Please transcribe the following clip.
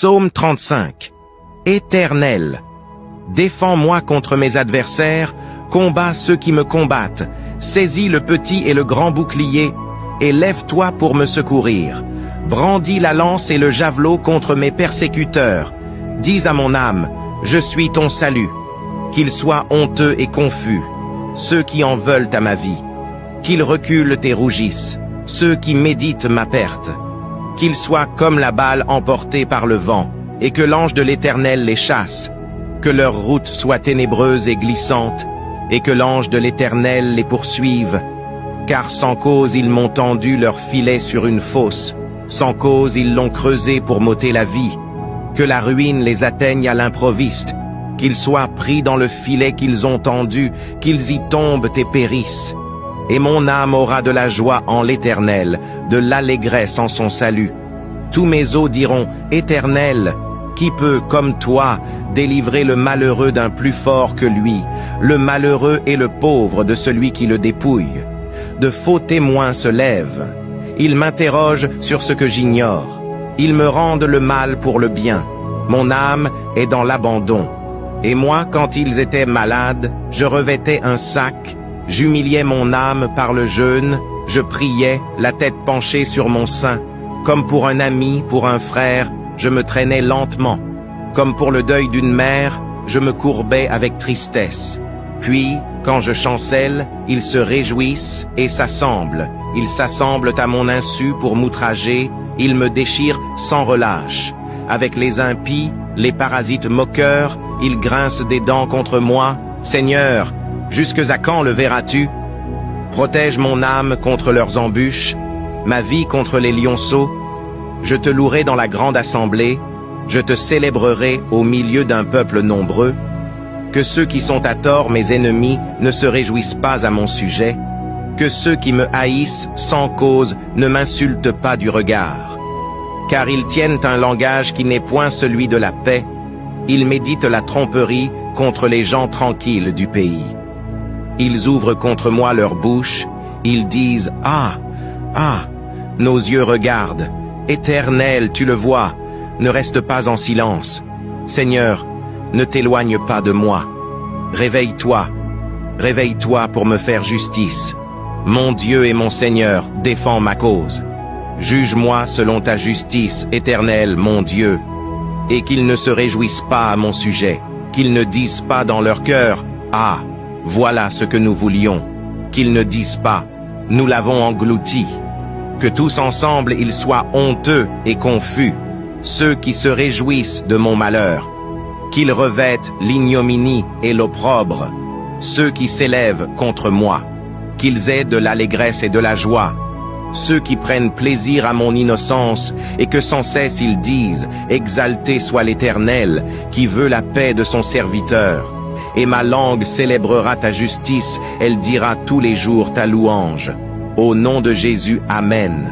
Psaume 35. Éternel, défends-moi contre mes adversaires, combats ceux qui me combattent, saisis le petit et le grand bouclier, et lève-toi pour me secourir. Brandis la lance et le javelot contre mes persécuteurs. Dis à mon âme, je suis ton salut. Qu'ils soient honteux et confus, ceux qui en veulent à ma vie. Qu'ils reculent et rougissent, ceux qui méditent ma perte. Qu'ils soient comme la balle emportée par le vent, et que l'ange de l'Éternel les chasse. Que leur route soit ténébreuse et glissante, et que l'ange de l'Éternel les poursuive. Car sans cause ils m'ont tendu leur filet sur une fosse, sans cause ils l'ont creusé pour m'ôter la vie. Que la ruine les atteigne à l'improviste, qu'ils soient pris dans le filet qu'ils ont tendu, qu'ils y tombent et périssent. Et mon âme aura de la joie en l'Éternel, de l'allégresse en son salut. Tous mes os diront, Éternel, qui peut, comme toi, délivrer le malheureux d'un plus fort que lui, le malheureux et le pauvre de celui qui le dépouille? De faux témoins se lèvent. Ils m'interrogent sur ce que j'ignore. Ils me rendent le mal pour le bien. Mon âme est dans l'abandon. Et moi, quand ils étaient malades, je revêtais un sac, j'humiliais mon âme par le jeûne, je priais, la tête penchée sur mon sein. Comme pour un ami, pour un frère, je me traînais lentement. Comme pour le deuil d'une mère, je me courbais avec tristesse. Puis, quand je chancelle, ils se réjouissent et s'assemblent. Ils s'assemblent à mon insu pour m'outrager, ils me déchirent sans relâche. Avec les impies, les parasites moqueurs, ils grincent des dents contre moi. Seigneur, jusque à quand le verras-tu? Protège mon âme contre leurs embûches, ma vie contre les lionceaux. Je te louerai dans la grande assemblée, je te célébrerai au milieu d'un peuple nombreux. Que ceux qui sont à tort mes ennemis ne se réjouissent pas à mon sujet. Que ceux qui me haïssent sans cause ne m'insultent pas du regard. Car ils tiennent un langage qui n'est point celui de la paix. Ils méditent la tromperie contre les gens tranquilles du pays. Ils ouvrent contre moi leur bouche, ils disent « Ah, ah !» Nos yeux regardent. Éternel, tu le vois, ne reste pas en silence. Seigneur, ne t'éloigne pas de moi. Réveille-toi, réveille-toi pour me faire justice. Mon Dieu et mon Seigneur, défends ma cause. Juge-moi selon ta justice, Éternel, mon Dieu. Et qu'ils ne se réjouissent pas à mon sujet, qu'ils ne disent pas dans leur cœur, « Ah, voilà ce que nous voulions », qu'ils ne disent pas, « Nous l'avons englouti ». Que tous ensemble ils soient honteux et confus, ceux qui se réjouissent de mon malheur. Qu'ils revêtent l'ignominie et l'opprobre, ceux qui s'élèvent contre moi. Qu'ils aient de l'allégresse et de la joie, ceux qui prennent plaisir à mon innocence et que sans cesse ils disent « Exalté soit l'Éternel, qui veut la paix de son serviteur. » Et ma langue célébrera ta justice, elle dira tous les jours ta louange. Au nom de Jésus, Amen.